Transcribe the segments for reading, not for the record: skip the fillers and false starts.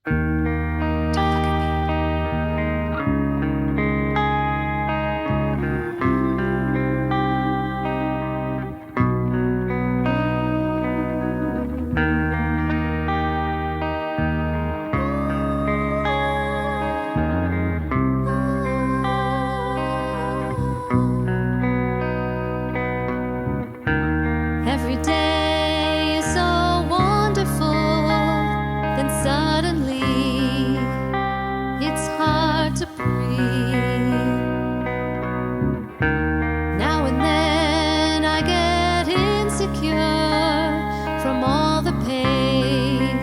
Every day is so wonderful, then suddenly it's hard to breathe. Now and then I get insecure from all the pain.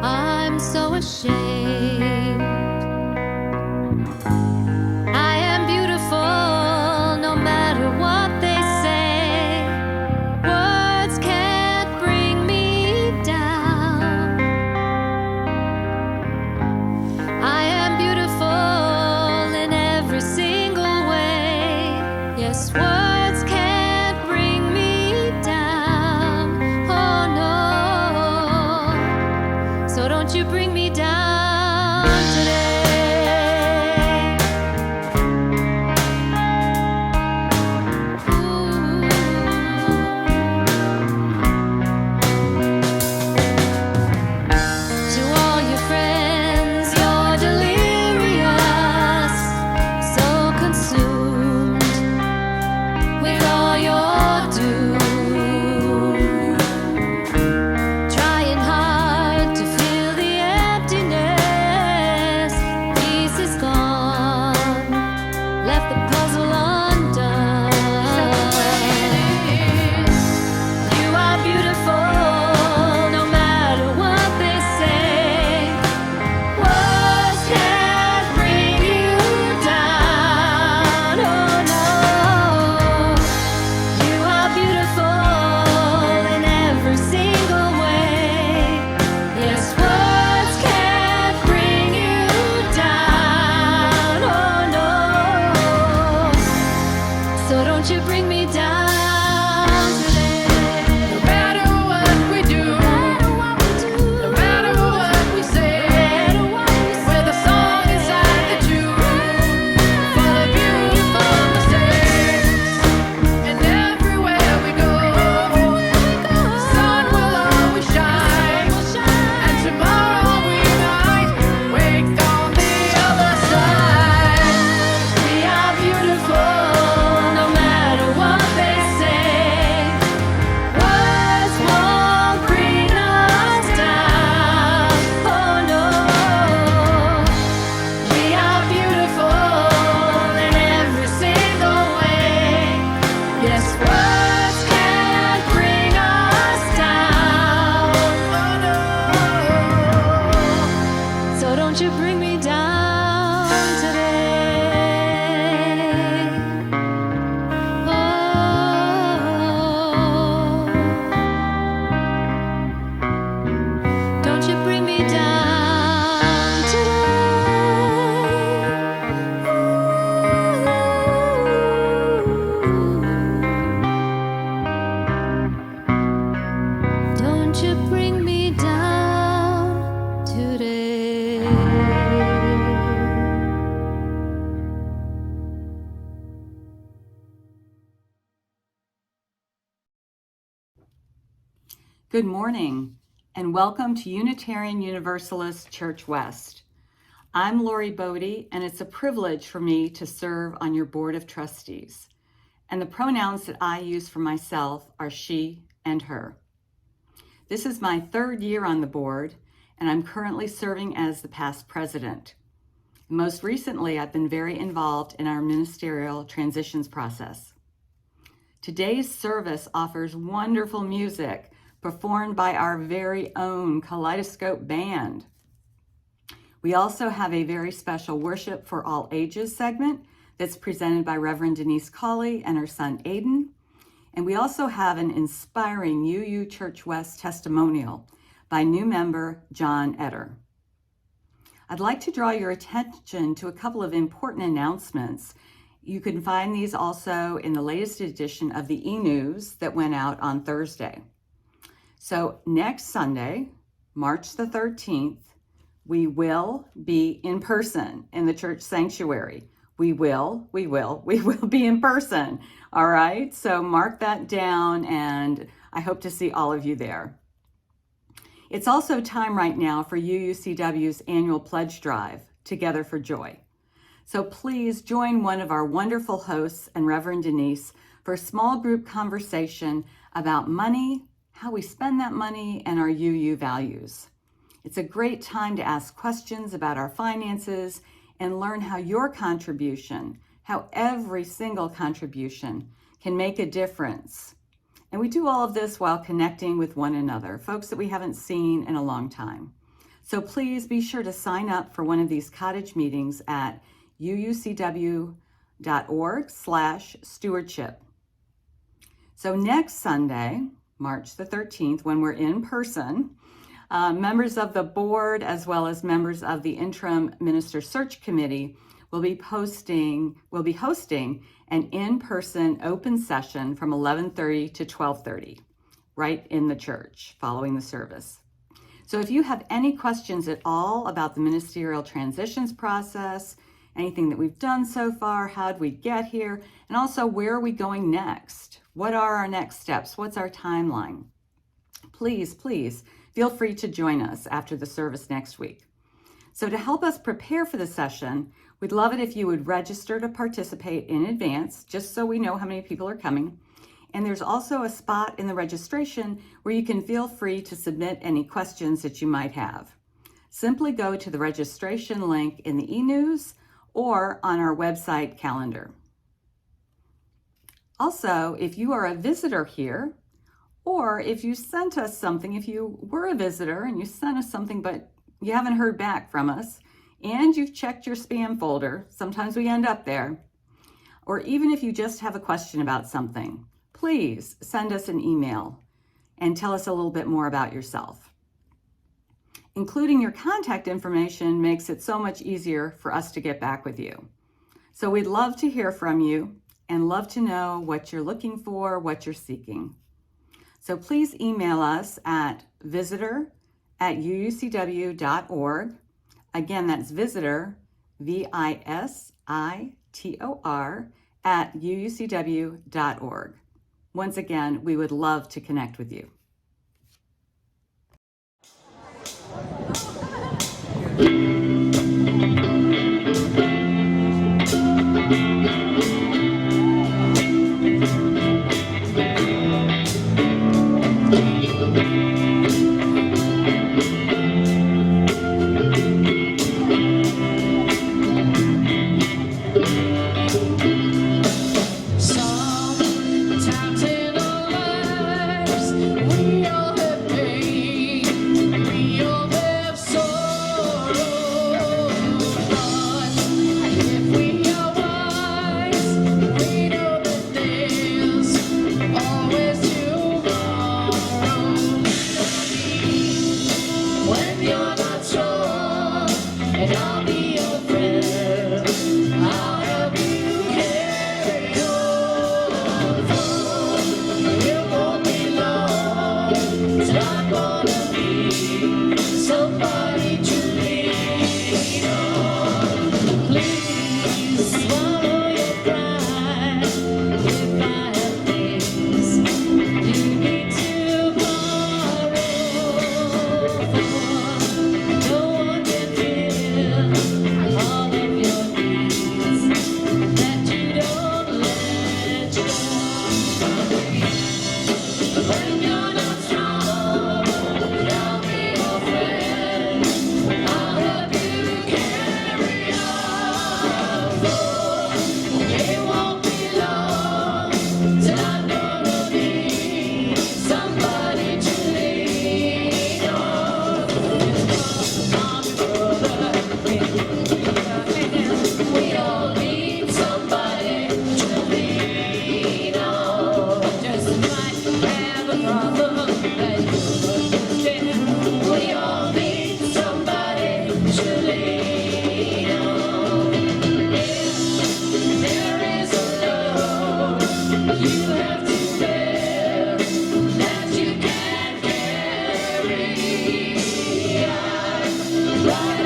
I'm so ashamed. I am beautiful no matter what they say. Words can't bring me down. I am beautiful in every single way. Yes, words can't bring me down. Oh no. So don't you bring me down today. To all your friends, you're delirious, so consumed with all your doom, trying hard to fill the emptiness. Peace is gone, left the puzzle undone. You are beautiful no matter what they say. Words can't bring you down. Oh no. You are beautiful in every single way. Yes, words can't bring you down. Oh no. So don't you bring me down today. No matter what we do, no matter what we say, with a song inside the tune, full of beautiful mistakes. And everywhere we go, sun will always shine. And tomorrow we might wake on the other side. We are beautiful no matter what they say. Words won't bring us down. Oh no. We are beautiful in every single way. Yes, words can't bring us down. Oh no. So don't you bring me down today. Oh, don't you bring me down today. Don't you bring me down today. Good morning, and welcome to Unitarian Universalist Church West. I'm Lori Bodie, and it's a privilege for me to serve on your board of trustees. And the pronouns that I use for myself are she and her. This is my third year on the board, and I'm currently serving as the past president. Most recently, I've been very involved in our ministerial transitions process. Today's service offers wonderful music performed by our very own Kaleidoscope Band. We also have a very special Worship for All Ages segment that's presented by Reverend Denise Cawley and her son Aiden. And we also have an inspiring UU Church West testimonial by new member John Etter. I'd like to draw your attention to a couple of important announcements. You can find these also in the latest edition of the e-news that went out on Thursday. So next Sunday, March the 13th, We will be in person in the church sanctuary. We will be in person. All right, so mark that down, and I hope to see all of you there. It's also time right now for UUCW's annual pledge drive, Together for Joy. So please join one of our wonderful hosts and Reverend Denise for a small group conversation about money, how we spend that money, and our UU values. It's a great time to ask questions about our finances and learn how your contribution, how every single contribution can make a difference. And we do all of this while connecting with one another, folks that we haven't seen in a long time. So please be sure to sign up for one of these cottage meetings at uucw.org/stewardship. So next Sunday, March the 13th, when we're in person, members of the board as well as members of the Interim Minister Search Committee will be hosting an in-person open session from 11:30 to 12:30, right in the church following the service. So if you have any questions at all about the ministerial transitions process, anything that we've done so far, how'd we get here, and also where are we going next? What are our next steps? What's our timeline? Please feel free to join us after the service next week. So to help us prepare for the session, we'd love it if you would register to participate in advance, just so we know how many people are coming. And there's also a spot in the registration where you can feel free to submit any questions that you might have. Simply go to the registration link in the e-news or on our website calendar. Also, if you are a visitor here, or if you sent us something, if you were a visitor and you sent us something but you haven't heard back from us, and you've checked your spam folder, sometimes we end up there, or even if you just have a question about something, please send us an email and tell us a little bit more about yourself. Including your contact information makes it so much easier for us to get back with you. So we'd love to hear from you and love to know what you're looking for, what you're seeking. So please email us at visitor@uucw.org. Again, that's visitor, VISITOR, @uucw.org. Once again, we would love to connect with you. Sometimes in our lives, we all have pain, we all have sorrow. But if we are wise, we know that there's always tomorrow. When you're not strong, and I'll be your friend, I'll help you carry on. It won't be long till I'm gonna be somebody to lean on. Please swallow your pride if I have things you need to borrow. No one can fill all of your needs that you don't let go. When you're not strong, I'll be your friend. I'll help you carry on. It won't be long till I'm gonna be somebody to lean on. I'm your brother, we all need somebody to lean on. Just might have a problem that you understand. We all need somebody to lean on. If there is a load you have to bear that you can't carry, I'm right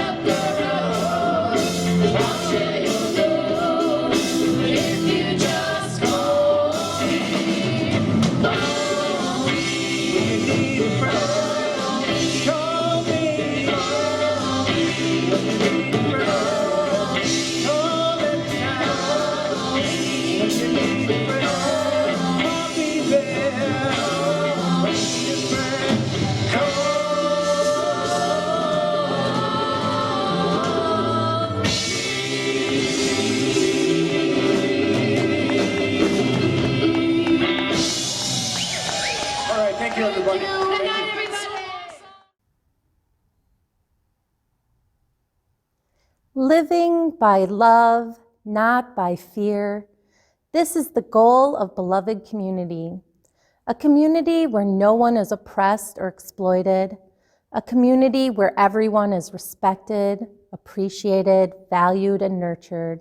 Living by love, not by fear. This is the goal of beloved community. A community where no one is oppressed or exploited. A community where everyone is respected, appreciated, valued, and nurtured.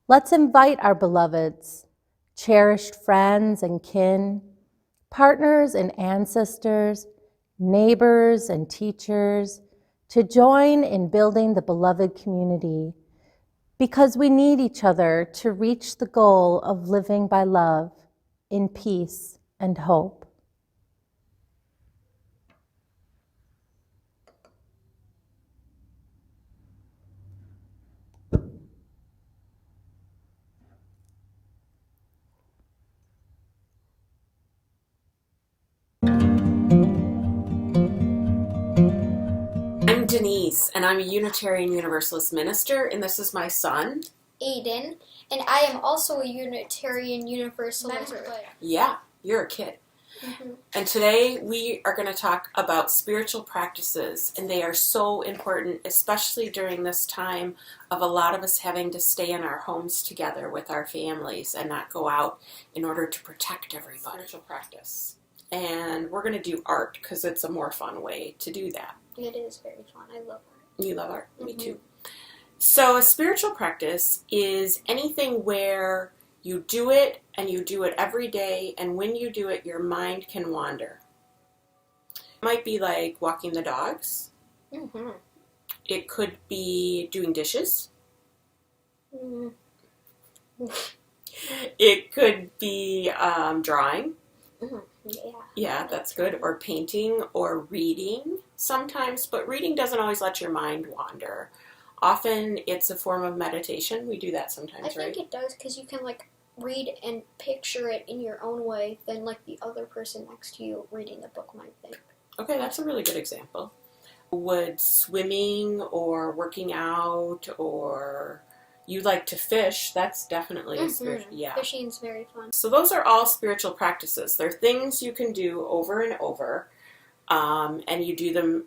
Let's invite our beloveds, cherished friends and kin, partners and ancestors, neighbors and teachers, to join in building the beloved community, because we need each other to reach the goal of living by love, in peace and hope. I'm Denise, and I'm a Unitarian Universalist minister, and this is my son, Aiden, and I am also a Unitarian Universalist. Yeah, you're a kid. Mm-hmm. And today we are going to talk about spiritual practices, and they are so important, especially during this time of a lot of us having to stay in our homes together with our families and not go out in order to protect everybody. Spiritual practice. And we're going to do art because it's a more fun way to do that. It is very fun. I love art. You love art? Mm-hmm. Me too. So a spiritual practice is anything where you do it and you do it every day, and when you do it, your mind can wander. It might be like walking the dogs. Mm-hmm. It could be doing dishes. Mm. It could be drawing. Mm-hmm. Yeah. Yeah, that's good. Or painting or reading sometimes, but reading doesn't always let your mind wander. Often it's a form of meditation. We do that sometimes, I think it does, because you can read and picture it in your own way than the other person next to you reading the book might think. Okay, that's a really good example. Would swimming or working out, or you like to fish, that's definitely a spiritual, yeah. Fishing's very fun. So those are all spiritual practices. They're things you can do over and over, and you do them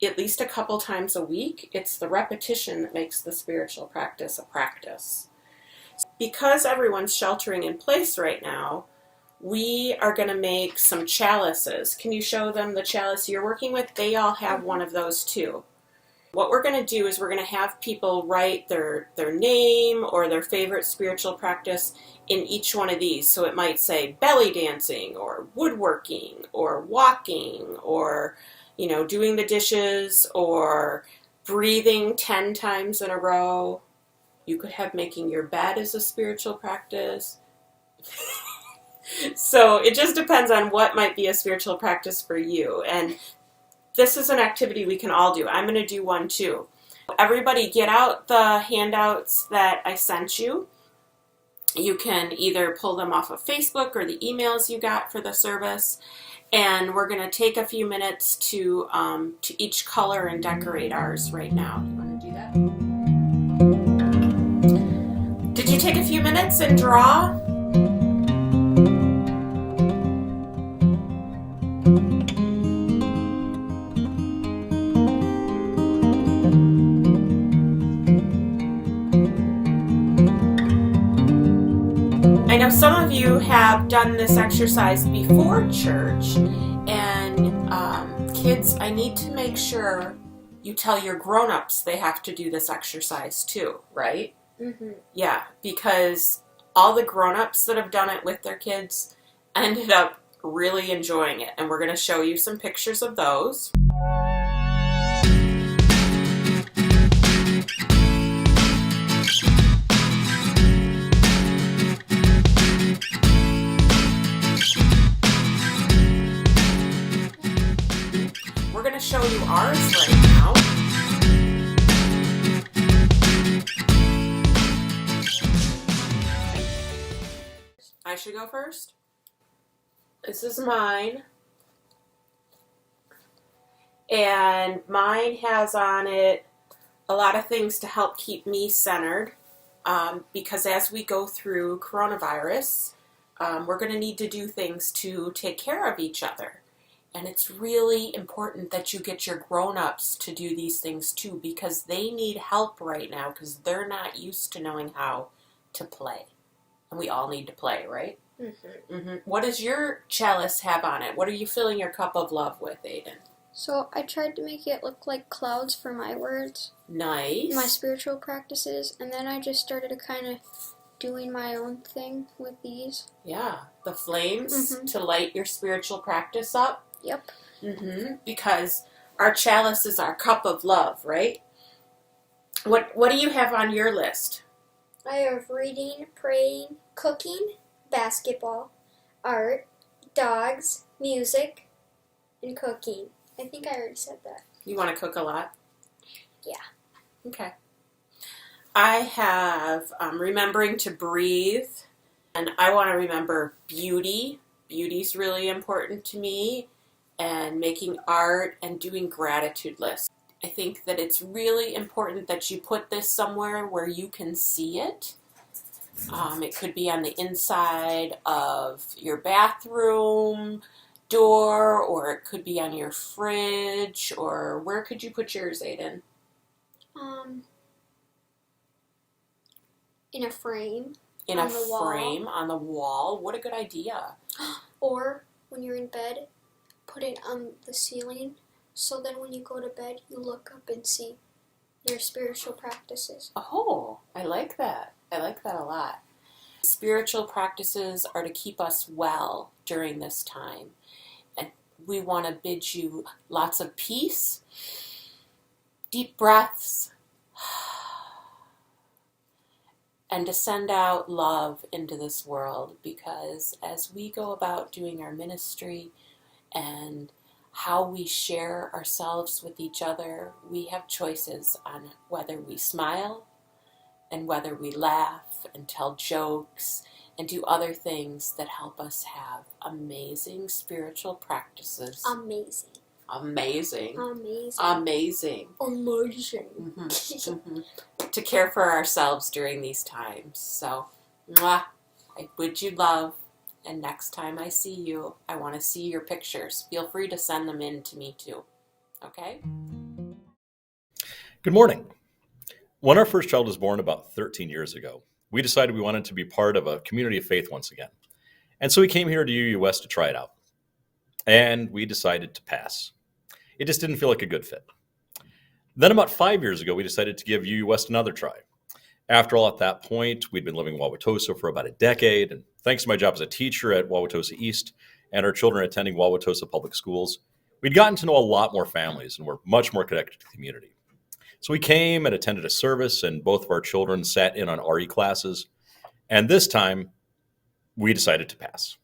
at least a couple times a week. It's the repetition that makes the spiritual practice a practice. Because everyone's sheltering in place right now, we are going to make some chalices. Can you show them the chalice you're working with? They all have one of those too. What we're going to do is we're going to have people write their name or their favorite spiritual practice in each one of these. So it might say belly dancing or woodworking or walking or, doing the dishes or breathing 10 times in a row. You could have making your bed as a spiritual practice. So it just depends on what might be a spiritual practice for you. And this is an activity we can all do. I'm going to do one too. Everybody get out the handouts that I sent you. You can either pull them off of Facebook or the emails you got for the service. And we're going to take a few minutes to each color and decorate ours right now. Do you want to do that? Did you take a few minutes and draw? I know some of you have done this exercise before church, and kids, I need to make sure you tell your grown-ups they have to do this exercise too, right? Mm-hmm. Yeah, because all the grown-ups that have done it with their kids ended up really enjoying it, and we're going to show you some pictures of those. We're going to show you ours right now. I should go first? This is mine. And mine has on it a lot of things to help keep me centered, because as we go through coronavirus, we're going to need to do things to take care of each other. And it's really important that you get your grown-ups to do these things too, because they need help right now because they're not used to knowing how to play. And we all need to play, right? What does your chalice have on it? What are you filling your cup of love with, Aiden? So I tried to make it look like clouds for my words, Nice. my spiritual practices, and then I just started to kind of doing my own thing with these. Yeah, the flames to light your spiritual practice up. Yep. Because our chalice is our cup of love, right? What do you have on your list? I have reading, praying, cooking, basketball, art, dogs, music, and cooking. I think I already said that. You want to cook a lot? Yeah. Okay. I have remembering to breathe, and I want to remember beauty. Beauty's really important to me, and making art and doing gratitude lists. I think that it's really important that you put this somewhere where you can see it. It could be on the inside of your bathroom door, or it could be on your fridge, or where could you put yours, Aiden? In a frame. In On a the wall. frame on the wall. What a good idea. Or when you're in bed, put it on the ceiling, so then when you go to bed, you look up and see your spiritual practices. Oh, I like that. I like that a lot. Spiritual practices are to keep us well during this time. And we want to bid you lots of peace, deep breaths, and to send out love into this world, because as we go about doing our ministry and how we share ourselves with each other, we have choices on whether we smile and whether we laugh and tell jokes and do other things that help us have amazing spiritual practices. Amazing. Amazing. Amazing. Amazing. Amazing. To care for ourselves during these times. So, mwah, I bid you love. And next time I see you, I want to see your pictures. Feel free to send them in to me too. Okay? Good morning. When our first child was born about 13 years ago, we decided we wanted to be part of a community of faith once again. And so we came here to UUS to try it out. And we decided to pass. It just didn't feel like a good fit. Then about 5 years ago, we decided to give UUS another try. After all, at that point, we'd been living in Wauwatosa for about a decade, and thanks to my job as a teacher at Wauwatosa East and our children attending Wauwatosa Public Schools, we'd gotten to know a lot more families and were much more connected to the community. So we came and attended a service, and both of our children sat in on RE classes, and this time, we decided to pass.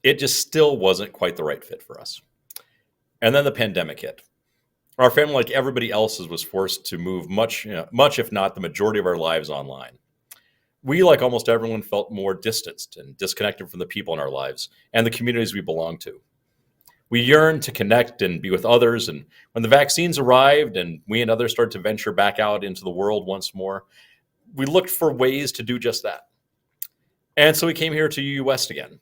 It just still wasn't quite the right fit for us. And then the pandemic hit. Our family, like everybody else's, was forced to move much, if not the majority of our lives online. We, like almost everyone, felt more distanced and disconnected from the people in our lives and the communities we belong to. We yearned to connect and be with others, and when the vaccines arrived and we and others started to venture back out into the world once more, we looked for ways to do just that. And so we came here to UU West again.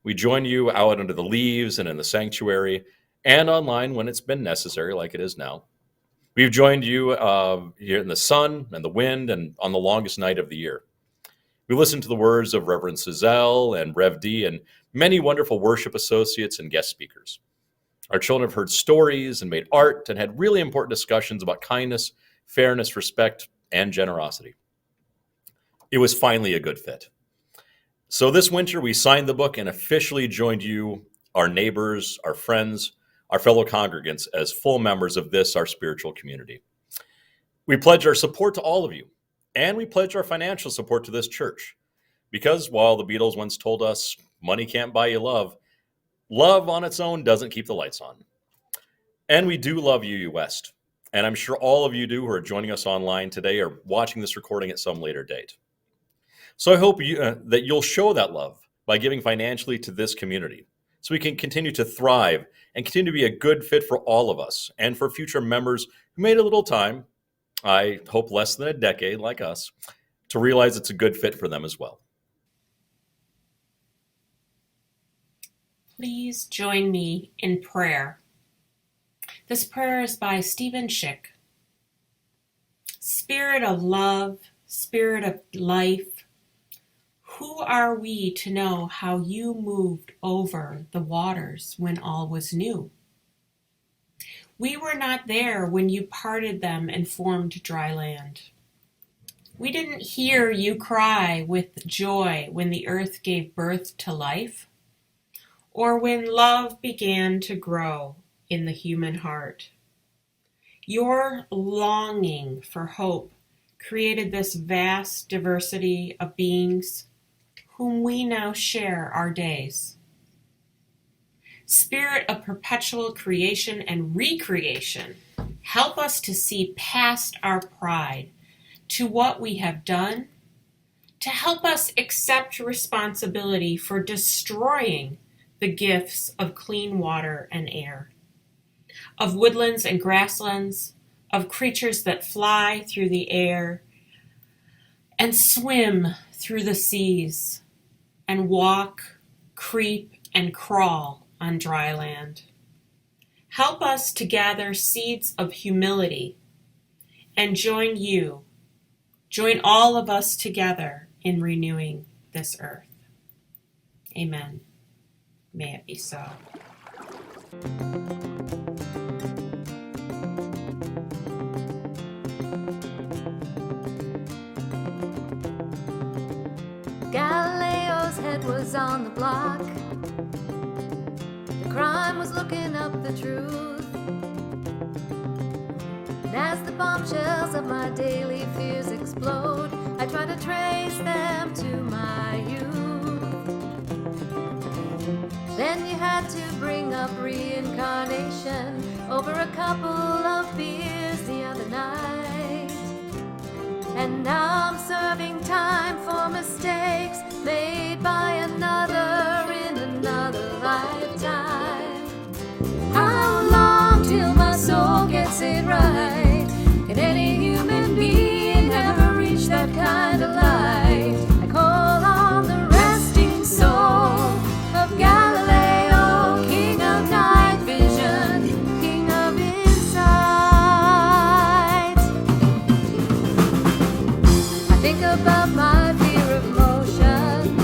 We joined you out under the leaves and in the sanctuary, and online when it's been necessary, like it is now. We've joined you here in the sun and the wind and on the longest night of the year. We listened to the words of Reverend Sizelle and Rev D and many wonderful worship associates and guest speakers. Our children have heard stories and made art and had really important discussions about kindness, fairness, respect, and generosity. It was finally a good fit. So this winter, we signed the book and officially joined you, our neighbors, our friends, our fellow congregants as full members of this, our spiritual community. We pledge our support to all of you, and we pledge our financial support to this church. Because while the Beatles once told us, money can't buy you love, love on its own doesn't keep the lights on. And we do love UU West, and I'm sure all of you do who are joining us online today or watching this recording at some later date. So I hope that you'll show that love by giving financially to this community, so we can continue to thrive and continue to be a good fit for all of us and for future members who made a little time, I hope less than a decade like us, to realize it's a good fit for them as well. Please join me in prayer. This prayer is by Stephen Schick. Spirit of love, Spirit of life, who are we to know how you moved over the waters when all was new? We were not there when you parted them and formed dry land. We didn't hear you cry with joy when the earth gave birth to life, or when love began to grow in the human heart. Your longing for hope created this vast diversity of beings whom we now share our days. Spirit of perpetual creation and recreation, help us to see past our pride to what we have done, to help us accept responsibility for destroying the gifts of clean water and air, of woodlands and grasslands, of creatures that fly through the air and swim through the seas and walk, creep, and crawl on dry land. Help us to gather seeds of humility and join all of us together in renewing this earth. Amen. May it be so. Galileo's head was on the block. The crime was looking up the truth. And as the bombshells of my daily fears explode, I try to trace them to my youth. Then you had to bring up reincarnation over a couple of beers the other night. And now I'm serving time for mistakes made by another in another lifetime. How long till my soul gets it right? Can any human being ever reach that kind of light? I call on the resting soul of Galileo, king of night vision, king of insight. I think about my fear of motion,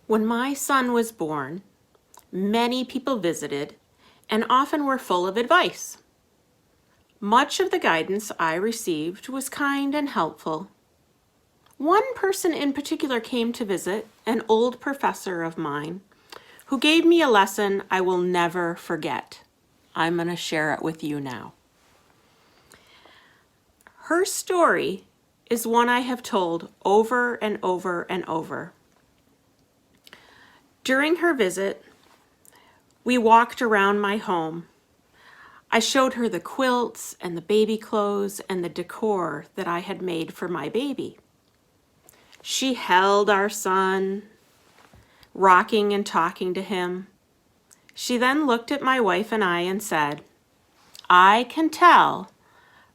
When my son was born, many people visited and often were full of advice. Much of the guidance I received was kind and helpful. One person in particular came to visit, an old professor of mine, who gave me a lesson I will never forget. I'm going to share it with you now. Her story is one I have told over and over and over. During her visit, we walked around my home. I showed her the quilts and the baby clothes and the decor that I had made for my baby. She held our son, rocking and talking to him. She then looked at my wife and I and said, "I can tell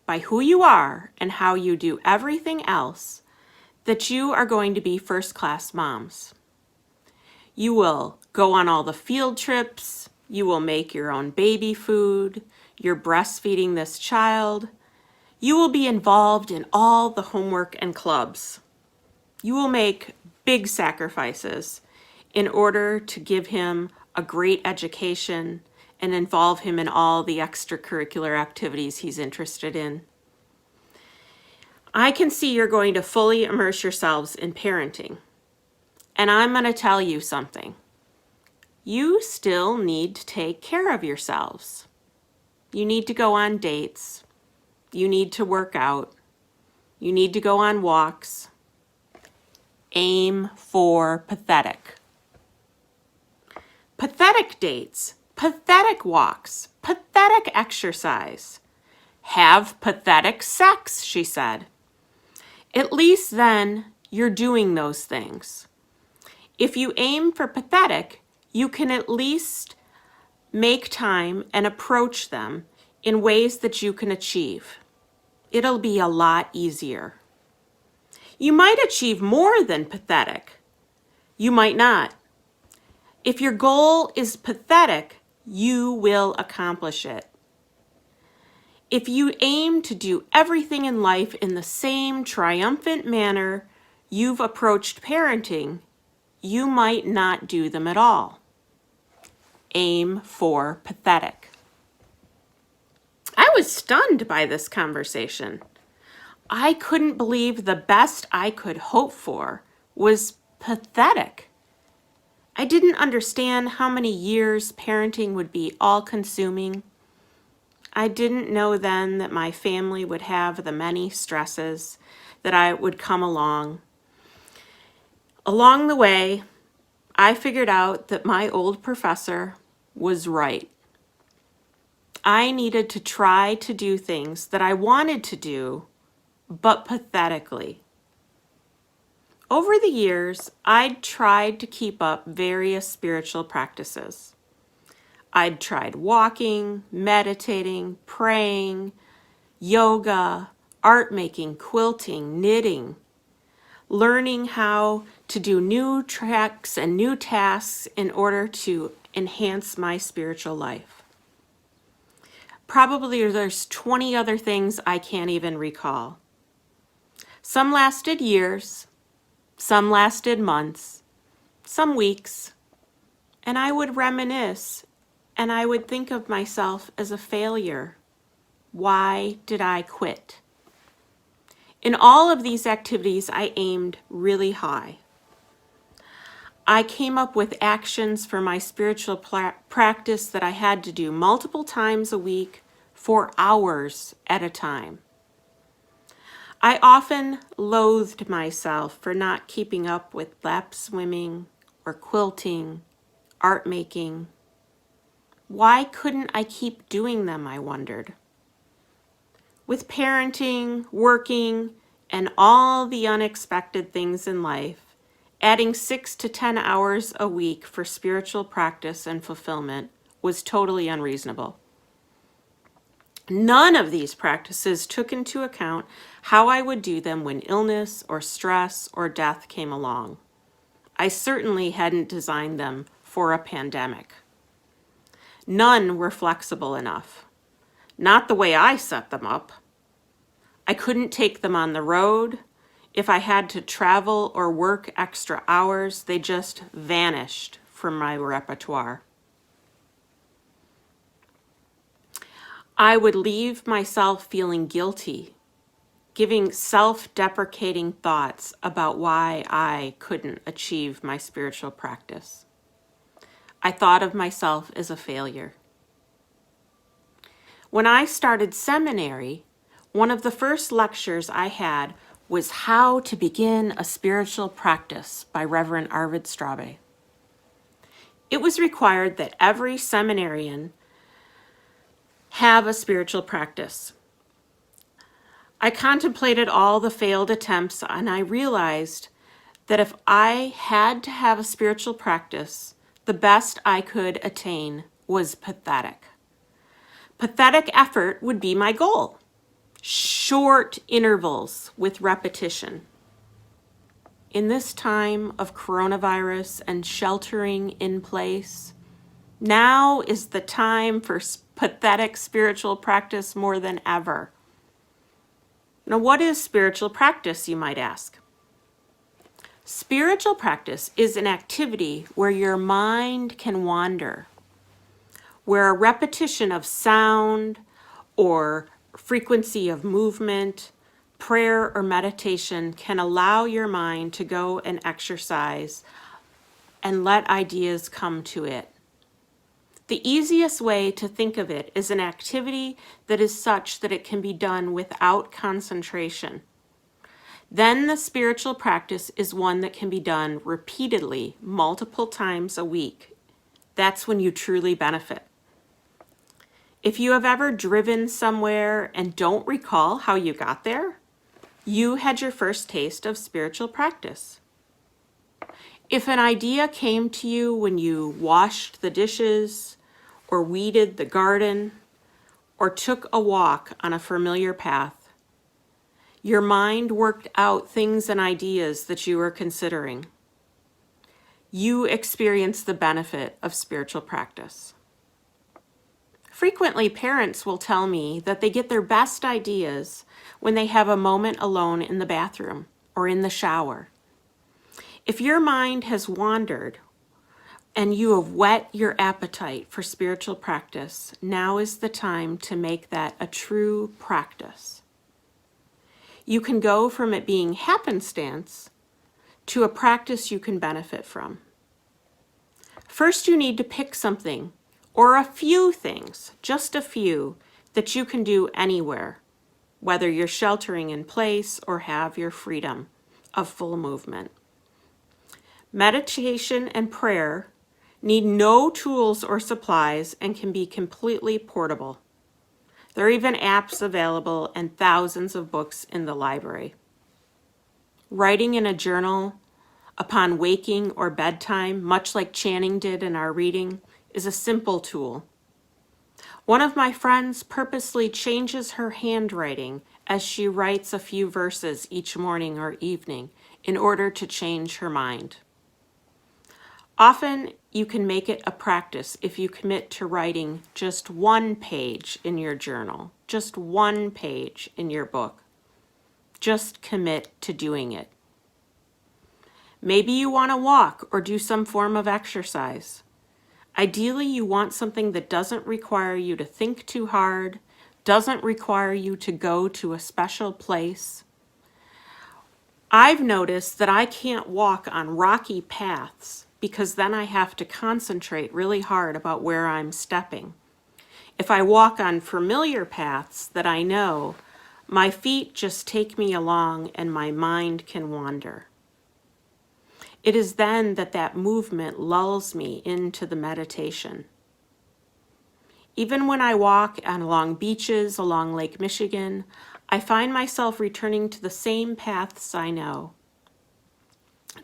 by who you are and how you do everything else that you are going to be first-class moms. You will go on all the field trips, you will make your own baby food, you're breastfeeding this child, you will be involved in all the homework and clubs. You will make big sacrifices in order to give him a great education and involve him in all the extracurricular activities he's interested in. I can see you're going to fully immerse yourselves in parenting. And I'm going to tell you something. You still need to take care of yourselves. You need to go on dates. You need to work out. You need to go on walks. Aim for pathetic. Pathetic dates, pathetic walks, pathetic exercise. Have pathetic sex, she said. At least then you're doing those things. If you aim for pathetic, you can at least make time and approach them in ways that you can achieve. It'll be a lot easier. You might achieve more than pathetic. You might not. If your goal is pathetic, you will accomplish it. If you aim to do everything in life in the same triumphant manner you've approached parenting, you might not do them at all. Aim for pathetic. I was stunned by this conversation. I couldn't believe the best I could hope for was pathetic. I didn't understand how many years parenting would be all-consuming. I didn't know then that my family would have the many stresses that I would come along. Along the way, I figured out that my old professor was right. I needed to try to do things that I wanted to do, but pathetically. Over the years, I'd tried to keep up various spiritual practices. I'd tried walking, meditating, praying, yoga, art making, quilting, knitting, learning how to do new tricks and new tasks in order to enhance my spiritual life. Probably there's 20 other things I can't even recall. Some lasted years, some lasted months, some weeks, and I would reminisce and I would think of myself as a failure. Why did I quit? In all of these activities, I aimed really high. I came up with actions for my spiritual practice that I had to do multiple times a week for hours at a time. I often loathed myself for not keeping up with lap swimming or quilting, art making. Why couldn't I keep doing them, I wondered. With parenting, working, and all the unexpected things in life, adding 6 to 10 hours a week for spiritual practice and fulfillment was totally unreasonable. None of these practices took into account how I would do them when illness or stress or death came along. I certainly hadn't designed them for a pandemic. None were flexible enough. Not the way I set them up. I couldn't take them on the road, If I had to travel or work extra hours, they just vanished from my repertoire. I would leave myself feeling guilty, giving self-deprecating thoughts about why I couldn't achieve my spiritual practice. I thought of myself as a failure. When I started seminary, one of the first lectures I had was How to Begin a Spiritual Practice by Reverend Arvid Straube. It was required that every seminarian have a spiritual practice. I contemplated all the failed attempts, and I realized that if I had to have a spiritual practice, the best I could attain was pathetic. Pathetic effort would be my goal. Short intervals with repetition. In this time of coronavirus and sheltering in place, now is the time for pathetic spiritual practice more than ever. Now, what is spiritual practice, you might ask? Spiritual practice is an activity where your mind can wander, where a repetition of sound or frequency of movement, prayer or meditation can allow your mind to go and exercise and let ideas come to it. The easiest way to think of it is an activity that is such that it can be done without concentration. Then the spiritual practice is one that can be done repeatedly, multiple times a week. That's when you truly benefit. If you have ever driven somewhere and don't recall how you got there, you had your first taste of spiritual practice. If an idea came to you when you washed the dishes, or weeded the garden, or took a walk on a familiar path, your mind worked out things and ideas that you were considering. You experienced the benefit of spiritual practice. Frequently, parents will tell me that they get their best ideas when they have a moment alone in the bathroom or in the shower. If your mind has wandered and you have whet your appetite for spiritual practice, now is the time to make that a true practice. You can go from it being happenstance to a practice you can benefit from. First, you need to pick something or a few things, just a few, that you can do anywhere, whether you're sheltering in place or have your freedom of full movement. Meditation and prayer need no tools or supplies and can be completely portable. There are even apps available and thousands of books in the library. Writing in a journal upon waking or bedtime, much like Channing did in our reading, is a simple tool. One of my friends purposely changes her handwriting as she writes a few verses each morning or evening in order to change her mind. Often you can make it a practice if you commit to writing just one page in your journal, just one page in your book. Just commit to doing it. Maybe you want to walk or do some form of exercise. Ideally, you want something that doesn't require you to think too hard, doesn't require you to go to a special place. I've noticed that I can't walk on rocky paths because then I have to concentrate really hard about where I'm stepping. If I walk on familiar paths that I know, my feet just take me along and my mind can wander. It is then that movement lulls me into the meditation. Even when I walk along beaches along Lake Michigan, I find myself returning to the same paths I know.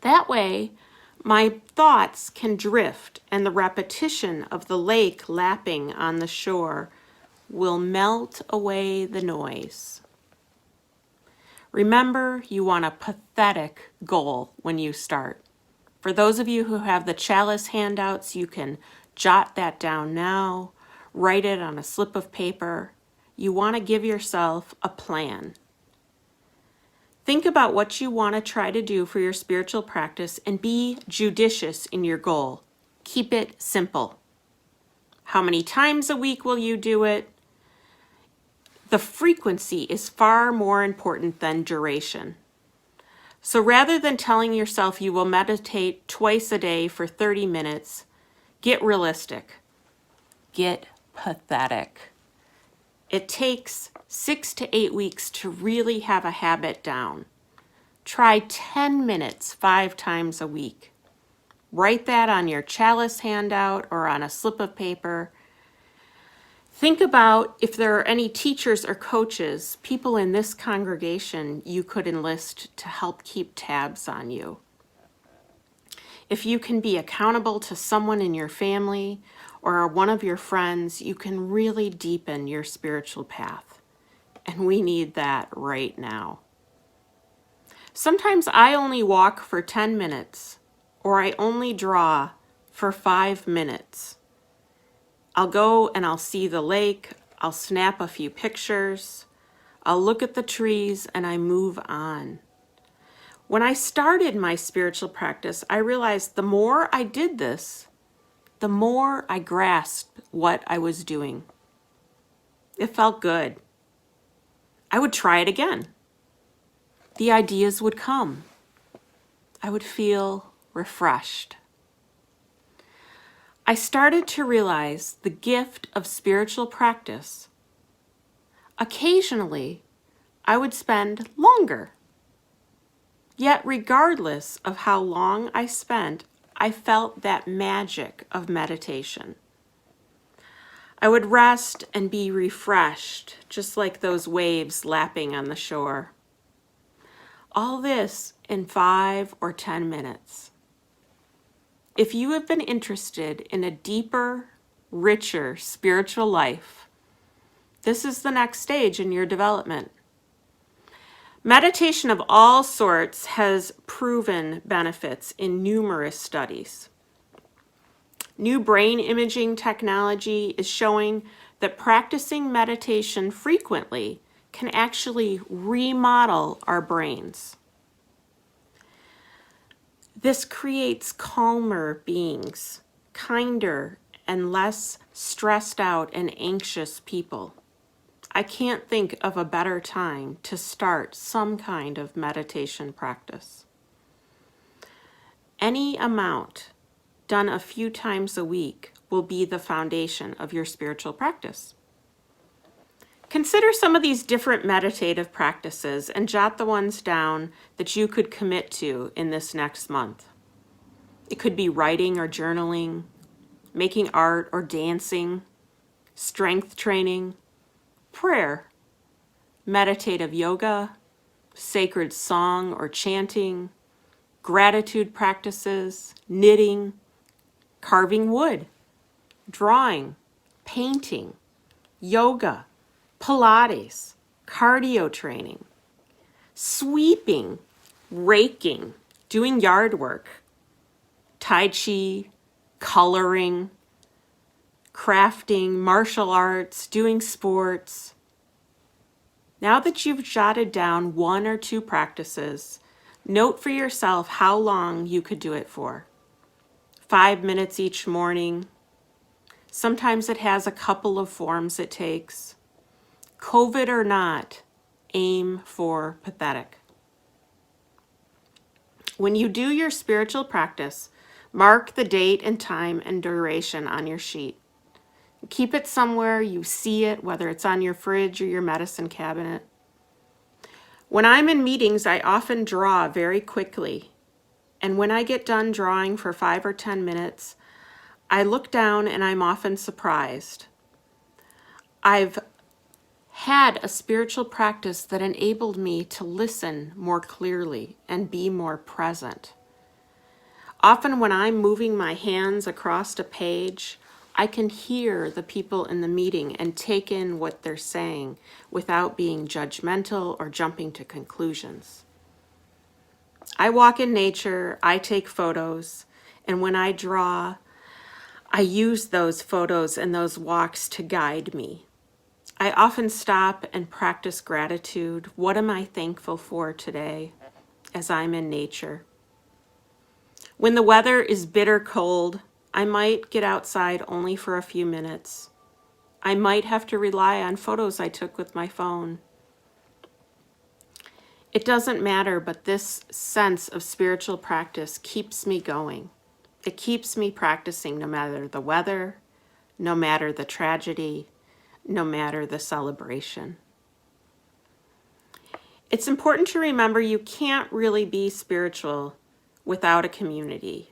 That way, my thoughts can drift and the repetition of the lake lapping on the shore will melt away the noise. Remember, you want a pathetic goal when you start. For those of you who have the chalice handouts, you can jot that down now, write it on a slip of paper. You want to give yourself a plan. Think about what you want to try to do for your spiritual practice and be judicious in your goal. Keep it simple. How many times a week will you do it? The frequency is far more important than duration. So rather than telling yourself you will meditate twice a day for 30 minutes, get realistic. Get pathetic. It takes 6 to 8 weeks to really have a habit down. Try 10 minutes 5 times a week. Write that on your chalice handout or on a slip of paper. Think about if there are any teachers or coaches, people in this congregation you could enlist to help keep tabs on you. If you can be accountable to someone in your family or one of your friends, you can really deepen your spiritual path. And we need that right now. Sometimes I only walk for 10 minutes, or I only draw for 5 minutes. I'll go and I'll see the lake, I'll snap a few pictures, I'll look at the trees, and I move on. When I started my spiritual practice, I realized the more I did this, the more I grasped what I was doing. It felt good. I would try it again. The ideas would come. I would feel refreshed. I started to realize the gift of spiritual practice. Occasionally, I would spend longer. Yet regardless of how long I spent, I felt that magic of meditation. I would rest and be refreshed, just like those waves lapping on the shore. All this in 5 or 10 minutes. If you have been interested in a deeper, richer spiritual life, this is the next stage in your development. Meditation of all sorts has proven benefits in numerous studies. New brain imaging technology is showing that practicing meditation frequently can actually remodel our brains. This creates calmer beings, kinder and less stressed out and anxious people. I can't think of a better time to start some kind of meditation practice. Any amount done a few times a week will be the foundation of your spiritual practice. Consider some of these different meditative practices and jot the ones down that you could commit to in this next month. It could be writing or journaling, making art or dancing, strength training, prayer, meditative yoga, sacred song or chanting, gratitude practices, knitting, carving wood, drawing, painting, yoga, Pilates, cardio training, sweeping, raking, doing yard work, Tai Chi, coloring, crafting, martial arts, doing sports. Now that you've jotted down 1 or 2 practices, note for yourself how long you could do it for. 5 minutes each morning. Sometimes it has a couple of forms it takes. COVID or not, aim for pathetic. When you do your spiritual practice, mark the date and time and duration on your sheet. Keep it somewhere you see it, whether it's on your fridge or your medicine cabinet. When I'm in meetings, I often draw very quickly. And when I get done drawing for 5 or 10 minutes, I look down and I'm often surprised. I've had a spiritual practice that enabled me to listen more clearly and be more present. Often when I'm moving my hands across a page, I can hear the people in the meeting and take in what they're saying without being judgmental or jumping to conclusions. I walk in nature, I take photos, and when I draw, I use those photos and those walks to guide me. I often stop and practice gratitude. What am I thankful for today as I'm in nature? When the weather is bitter cold, I might get outside only for a few minutes. I might have to rely on photos I took with my phone. It doesn't matter, but this sense of spiritual practice keeps me going. It keeps me practicing no matter the weather, no matter the tragedy, no matter the celebration. It's important to remember you can't really be spiritual without a community.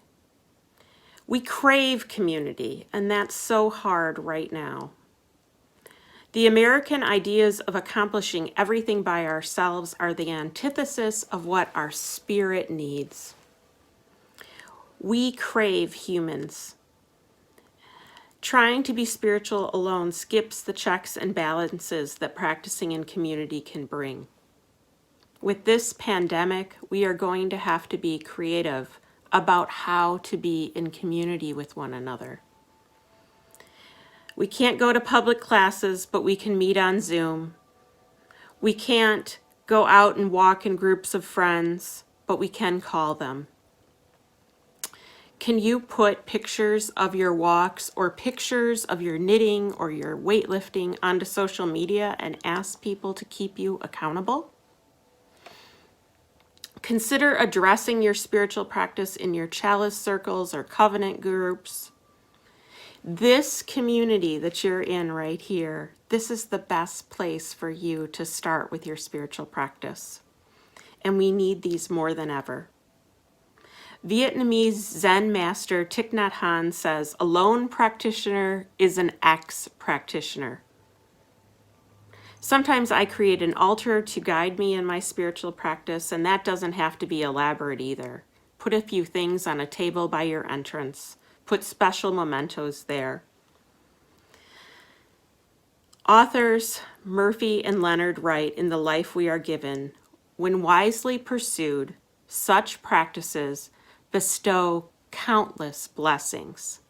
We crave community, and that's so hard right now. The American ideas of accomplishing everything by ourselves are the antithesis of what our spirit needs. We crave humans. Trying to be spiritual alone skips the checks and balances that practicing in community can bring. With this pandemic, we are going to have to be creative about how to be in community with one another. We can't go to public classes, but we can meet on Zoom. We can't go out and walk in groups of friends, but we can call them. Can you put pictures of your walks or pictures of your knitting or your weightlifting onto social media and ask people to keep you accountable? Consider addressing your spiritual practice in your chalice circles or covenant groups. This community that you're in right here, this is the best place for you to start with your spiritual practice. And we need these more than ever. Vietnamese Zen master Thich Nhat Hanh says, a lone practitioner is an ex-practitioner. Sometimes I create an altar to guide me in my spiritual practice, and that doesn't have to be elaborate either. Put a few things on a table by your entrance. Put special mementos there. Authors Murphy and Leonard write in The Life We Are Given, when wisely pursued, such practices bestow countless blessings.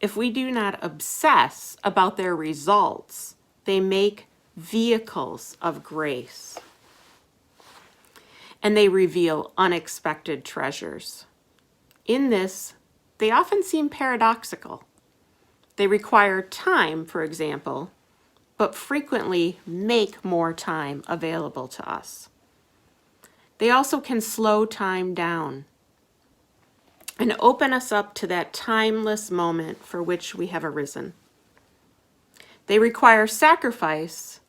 If we do not obsess about their results, they make vehicles of grace, and they reveal unexpected treasures. In this, they often seem paradoxical. They require time, for example, but frequently make more time available to us. They also can slow time down and open us up to that timeless moment for which we have arisen. They require sacrifice,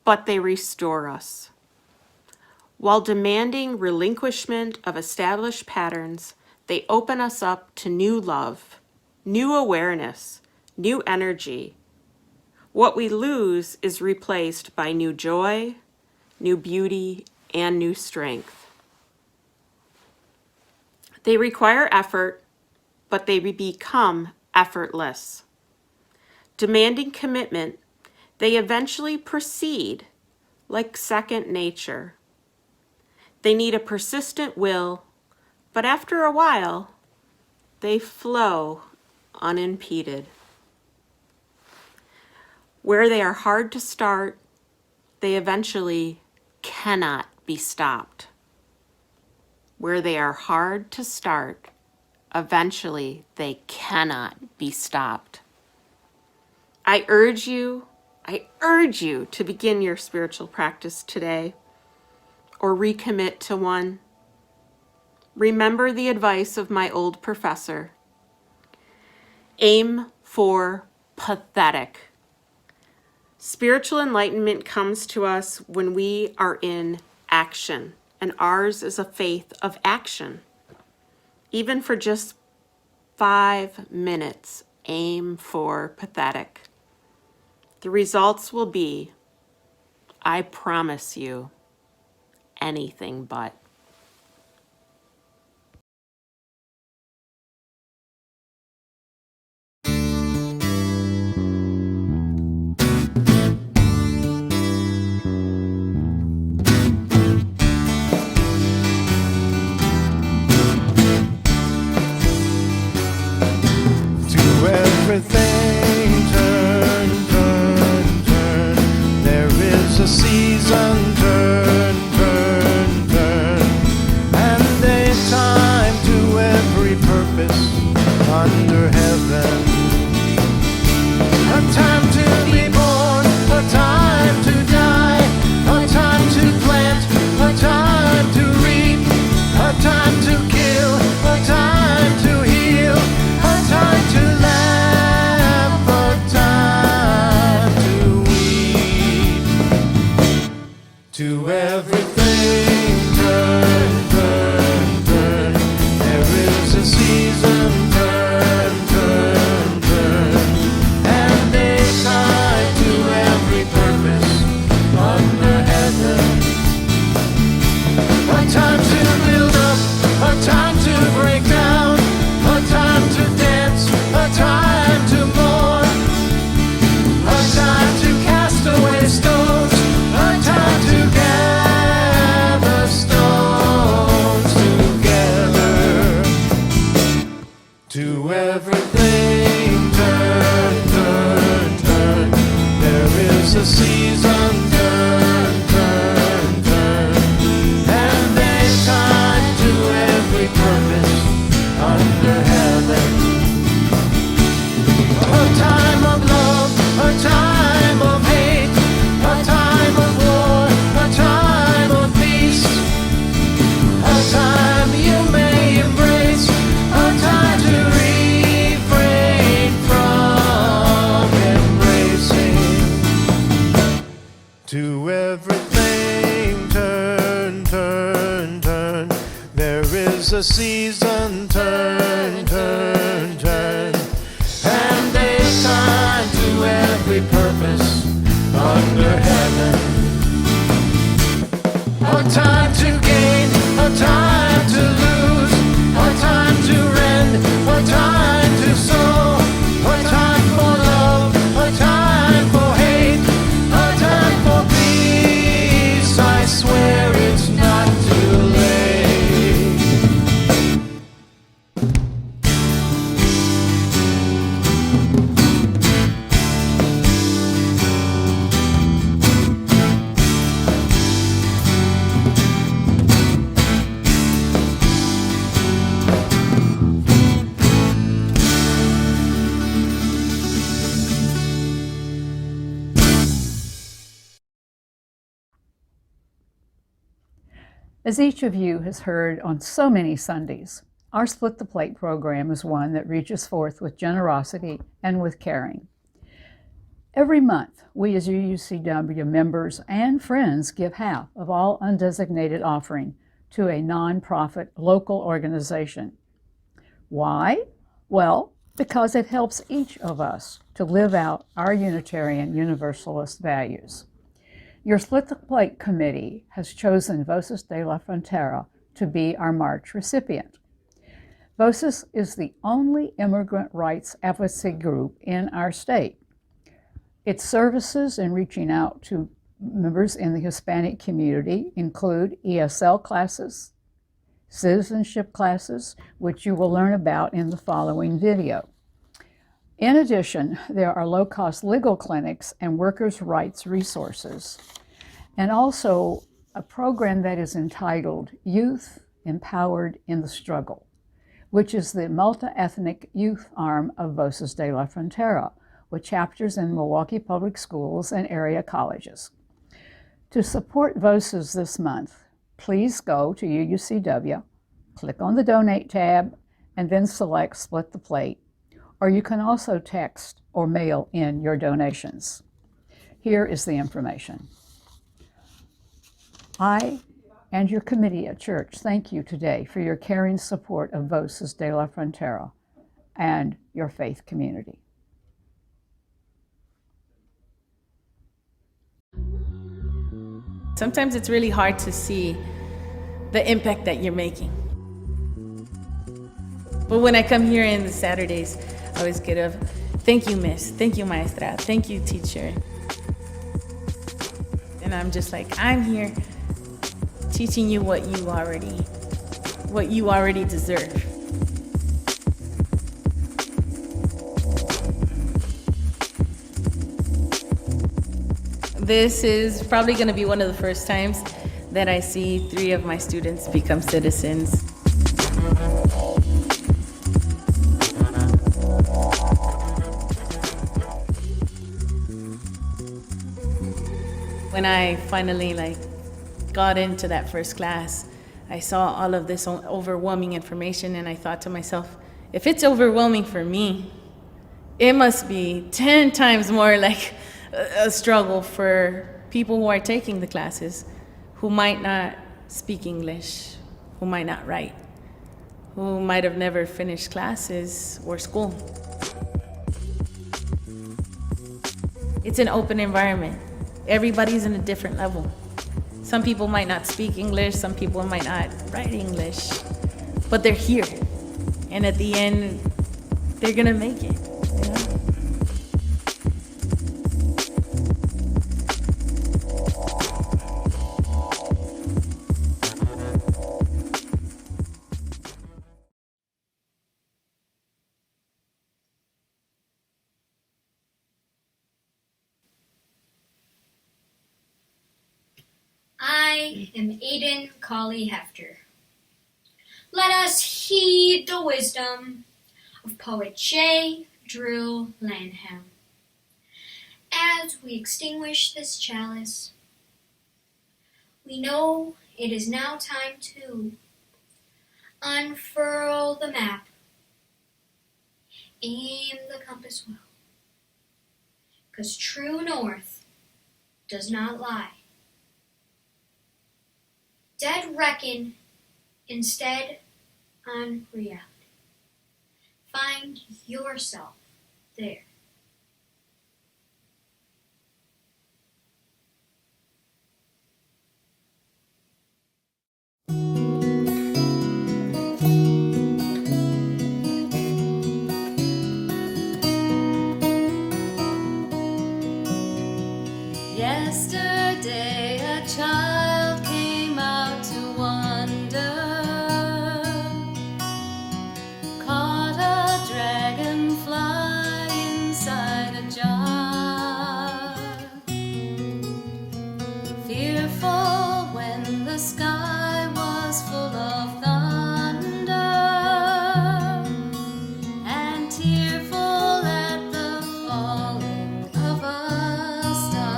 but they restore us. While demanding relinquishment of established patterns, they open us up to new love, new awareness, new energy. What we lose is replaced by new joy, new beauty, and new strength. They require effort, but they become effortless. Demanding commitment, they eventually proceed like second nature. They need a persistent will, but after a while, they flow unimpeded. Where they are hard to start, they eventually cannot be stopped. Where they are hard to start, eventually they cannot be stopped. I urge you to begin your spiritual practice today or recommit to one. Remember the advice of my old professor. Aim for pathetic. Spiritual enlightenment comes to us when we are in action, and ours is a faith of action. Even for just 5 minutes, aim for pathetic. The results will be, I promise you, anything but. To everything, turn, turn, turn. season turn, turn, turn, and a time to every purpose under heaven. A time to be born, a time to die, a time to plant, a time to reap, a time to kill, a time to heal, a time to laugh, a time to weep. To everything turn, turn, turn. There is a season turn, turn, turn, and a time to every purpose under heaven. A time to build up, a time to break down, a time to dance, a time to mourn, a time to cast away stones, a time to gather stones together. To everything turn, turn, turn. There is a season turn, turn, turn, and a time to every purpose under heaven. A time of love, a time of hate, a time of war, a time of peace, a time you may embrace, a time to refrain from embracing. To everything turn, turn, turn. There is a season turn, turn, turn, and a time to every purpose under heaven. A time to gain, a time to lose, a time to rend, a time to sow, a time for love, a time for hate, a time for peace. I swear it's not too late. As each of you has heard on so many Sundays, our Split the Plate program is one that reaches forth with generosity and with caring. Every month, we as UUCW members and friends give half of all undesignated offering to a nonprofit local organization. Why? Well, because it helps each of us to live out our Unitarian Universalist values. Your Split the Plate committee has chosen Voces de la Frontera to be our March recipient. Voces is the only immigrant rights advocacy group in our state. Its services in reaching out to members in the Hispanic community include ESL classes, citizenship classes, which you will learn about in the following video. In addition, there are low-cost legal clinics and workers' rights resources, and also a program that is entitled Youth Empowered in the Struggle, which is the multi-ethnic youth arm of Voces de la Frontera, with chapters in Milwaukee Public Schools and area colleges. To support Voces this month, please go to UUCW, click on the Donate tab, and then select Split the Plate, or you can also text or mail in your donations. Here is the information. I and your committee at church thank you today for your caring support of Voces de la Frontera and your faith community. Sometimes it's really hard to see the impact that you're making. But when I come here in the Saturdays, I always get a thank you, miss, thank you, maestra, thank you, teacher. And I'm just like, I'm here teaching you what you already deserve. This is probably going to be one of the first times that I see 3 of my students become citizens. When I finally got into that first class, I saw all of this overwhelming information, and I thought to myself, if it's overwhelming for me, it must be 10 times more like a struggle for people who are taking the classes, who might not speak English, who might not write, who might have never finished classes or school. It's an open environment. Everybody's in a different level. Some people might not speak English, some people might not write English, but they're here. And at the end, they're gonna make it. You know? I am Denise Cawley Hefter. Let us heed the wisdom of poet J. Drew Lanham. As we extinguish this chalice, we know it is now time to unfurl the map, aim the compass well, 'cause true north does not lie. Dead reckon instead on reality. Find yourself there. Yesterday a child came out to wander, caught a dragonfly inside a jar. Fearful when the sky was full of thunder, and tearful at the falling of a star.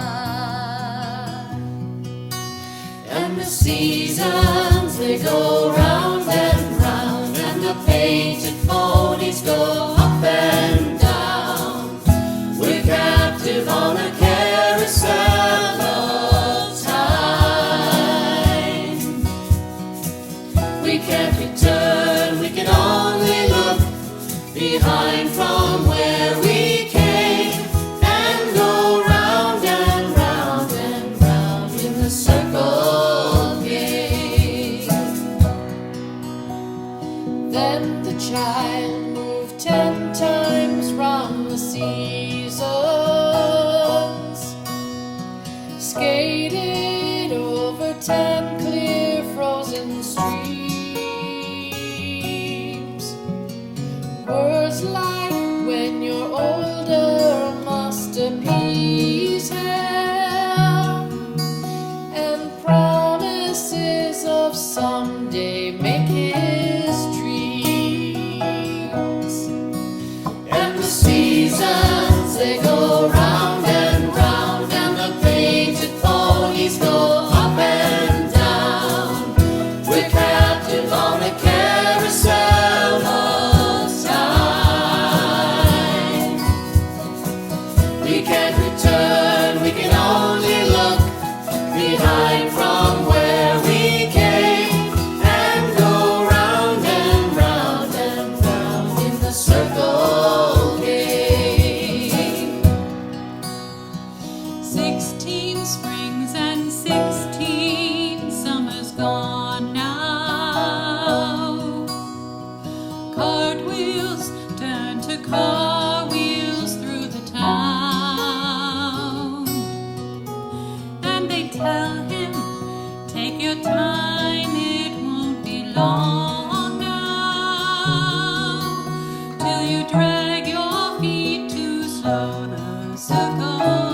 And the seasons, they go round and round, and the painted ponies go up and down. We're captive on a carousel of time. We can't return, we can only look behind from where we came, and go round and round and round in the circle game. Then the child moved 10 times round the seasons, skated over 10 clear frozen streams. Words like, when you're older, must appease him, and promises of someday make his dreams. And the seasons, they go round and round, and the painted ponies go up and down. We're captive on a carousel of time. We can't return, we can only look behind from where we came, and go round and round and round in the circle game. 16 springs and 16 summers gone now. Cartwheels turn to car wheels through the town. And they tell him, take your time, it won't be long now, till you drag your feet to slow the circle